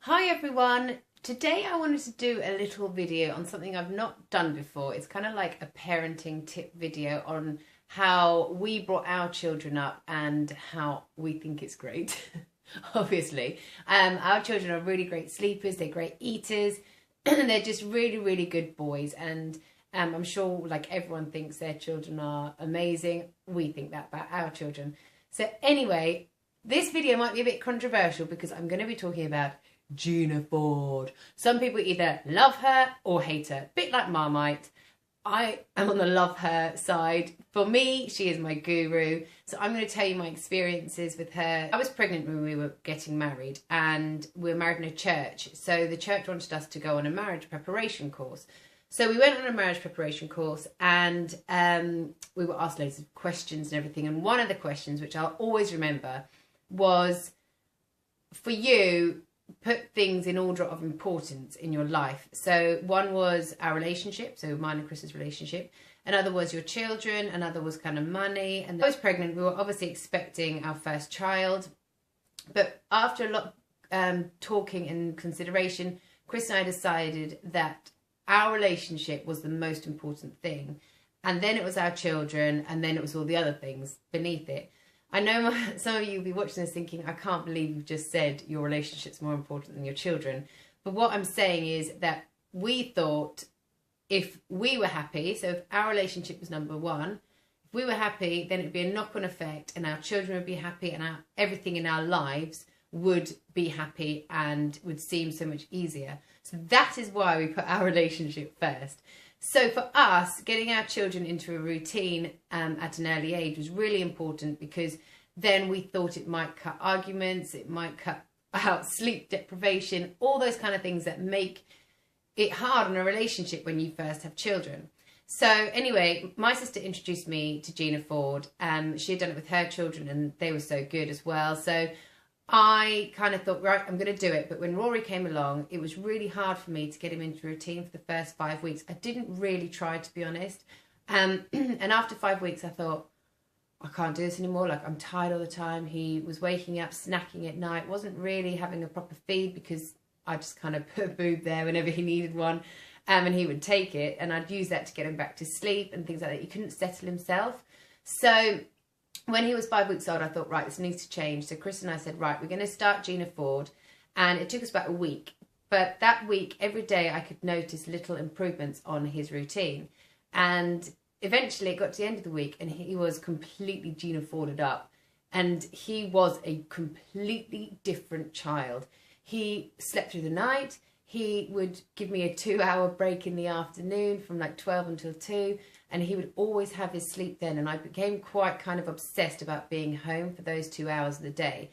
Hi everyone, today I wanted to do a little video on something I've not done before. It's kind of like a parenting tip video on how we brought our children up and how we think it's great, obviously. Our children are really great sleepers, they're great eaters, they're just really, really good boys, and I'm sure like everyone thinks their children are amazing. We think that about our children. So anyway, this video might be a bit controversial because I'm going to be talking about Gina Ford. Some people either love her or hate her, a bit like Marmite. I am on the love her side. For me, she is my guru. So I'm going to tell you my experiences with her. I was pregnant when we were getting married, and we were married in a church. So the church wanted us to go on a marriage preparation course. So we went on a marriage preparation course, and we were asked loads of questions and everything. And one of the questions, which I'll always remember, was for you, put things in order of importance in your life. So one was our relationship, so mine and Chris's relationship. Another was your children. Another was kind of money. And I was pregnant. We were obviously expecting our first child. But after a lot of talking and consideration, Chris and I decided that our relationship was the most important thing. And then it was our children, and then it was all the other things beneath it. I know some of you will be watching this thinking, I can't believe you've just said your relationship's more important than your children. But what I'm saying is that we thought if we were happy, so if our relationship was number one, if we were happy, then it'd be a knock-on effect, and our children would be happy, and everything in our lives would be happy and would seem so much easier. So that is why we put our relationship first. So for us, getting our children into a routine at an early age was really important, because then we thought it might cut arguments, it might cut out sleep deprivation, all those kind of things that make it hard in a relationship when you first have children. So anyway, my sister introduced me to Gina Ford. She had done it with her children and they were so good as well. So I kind of thought, right, I'm going to do it. But when Rory came along, it was really hard for me to get him into a routine for the first 5 weeks. I didn't really try, to be honest. And after 5 weeks, I thought, I can't do this anymore. Like, I'm tired all the time. He was waking up, snacking at night, wasn't really having a proper feed because I just kind of put a boob there whenever he needed one. And he would take it, and I'd use that to get him back to sleep and things like that. He couldn't settle himself. So when he was 5 weeks old, I thought, right, this needs to change. So Chris and I said, right, we're going to start Gina Ford. And it took us about a week. But that week, every day, I could notice little improvements on his routine. And eventually, it got to the end of the week, and he was completely Gina Forded up. And he was a completely different child. He slept through the night. He would give me a 2-hour break in the afternoon from like 12 until 2. And he would always have his sleep then. And I became quite kind of obsessed about being home for those 2 hours of the day.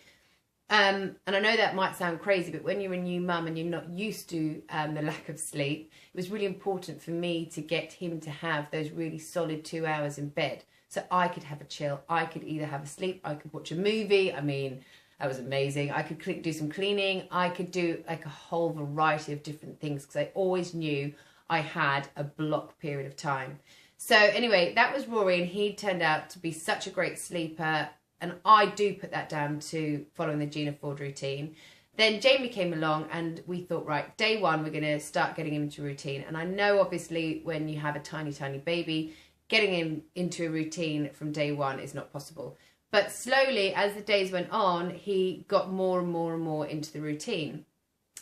And I know that might sound crazy, but when you're a new mum and you're not used to the lack of sleep, it was really important for me to get him to have those really solid 2 hours in bed. So I could have a chill. I could either have a sleep, I could watch a movie. I mean, that was amazing. I could do some cleaning. I could do like a whole variety of different things because I always knew I had a block period of time. So anyway, that was Rory, and he turned out to be such a great sleeper. And I do put that down to following the Gina Ford routine. Then Jamie came along, and we thought, right, day one, we're going to start getting him into a routine. And I know, obviously, when you have a tiny, tiny baby, getting him into a routine from day one is not possible. But slowly, as the days went on, he got more and more and more into the routine.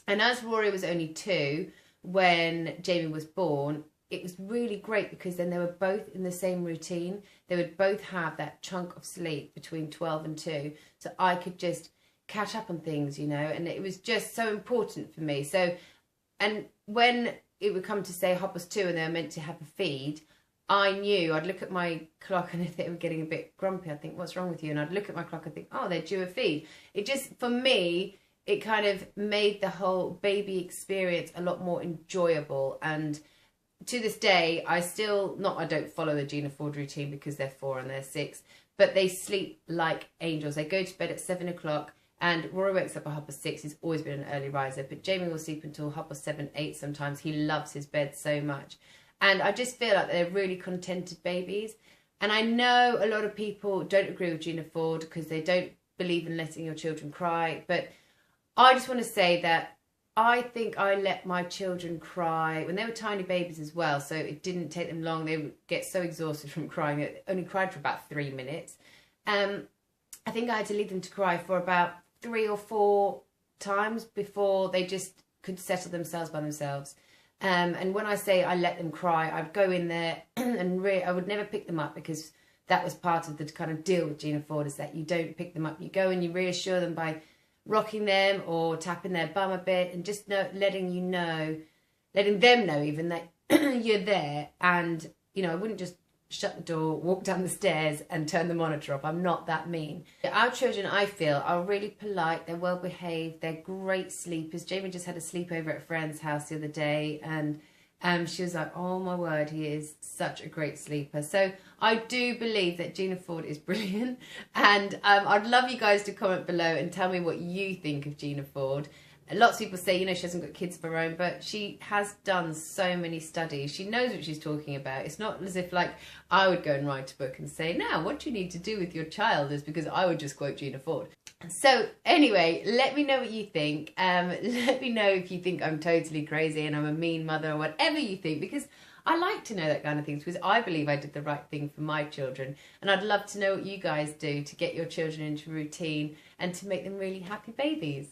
And as Rory was only 2, when Jamie was born, it was really great because then they were both in the same routine. They would both have that chunk of sleep between 12 and 2. So I could just catch up on things, you know, and it was just so important for me. So, and when it would come to say 2:30 and they were meant to have a feed, I knew, I'd look at my clock, and if they were getting a bit grumpy, I'd think, what's wrong with you? And I'd look at my clock and think, oh, they're due a feed. It just, for me, it kind of made the whole baby experience a lot more enjoyable. And to this day, I don't follow the Gina Ford routine because they're 4 and they're 6, but they sleep like angels. They go to bed at 7 o'clock, and Rory wakes up at 6:30. He's always been an early riser, but Jamie will sleep until 7, 8 sometimes. He loves his bed so much. And I just feel like they're really contented babies. And I know a lot of people don't agree with Gina Ford because they don't believe in letting your children cry. But I just want to say that I think I let my children cry when they were tiny babies as well, so it didn't take them long. They would get so exhausted from crying. They only cried for about 3 minutes. I think I had to leave them to cry for about 3 or 4 times before they just could settle themselves by themselves. And when I say I let them cry, I'd go in there and I would never pick them up, because that was part of the kind of deal with Gina Ford, is that you don't pick them up. You go and you reassure them by rocking them or tapping their bum a bit, and just letting them know even that you're there. And, you know, I wouldn't just shut the door, walk down the stairs and turn the monitor off. I'm not that mean. Our children, I feel, are really polite. They're well behaved. They're great sleepers. Jamie just had a sleepover at a friend's house the other day, and she was like, oh my word, he is such a great sleeper. So I do believe that Gina Ford is brilliant. And I'd love you guys to comment below and tell me what you think of Gina Ford. Lots of people say, you know, she hasn't got kids of her own, but she has done so many studies. She knows what she's talking about. It's not as if, like, I would go and write a book and say, now, what you need to do with your child is, because I would just quote Gina Ford. So anyway, let me know what you think. Let me know if you think I'm totally crazy and I'm a mean mother, or whatever you think, because I like to know that kind of things, because I believe I did the right thing for my children. And I'd love to know what you guys do to get your children into routine and to make them really happy babies.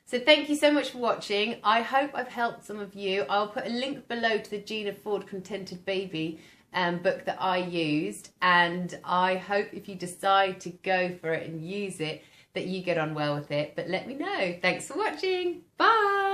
So thank you so much for watching. I hope I've helped some of you. I'll put a link below to the Gina Ford Contented Baby book that I used. And I hope if you decide to go for it and use it, that you get on well with it. But let me know. Thanks for watching. Bye.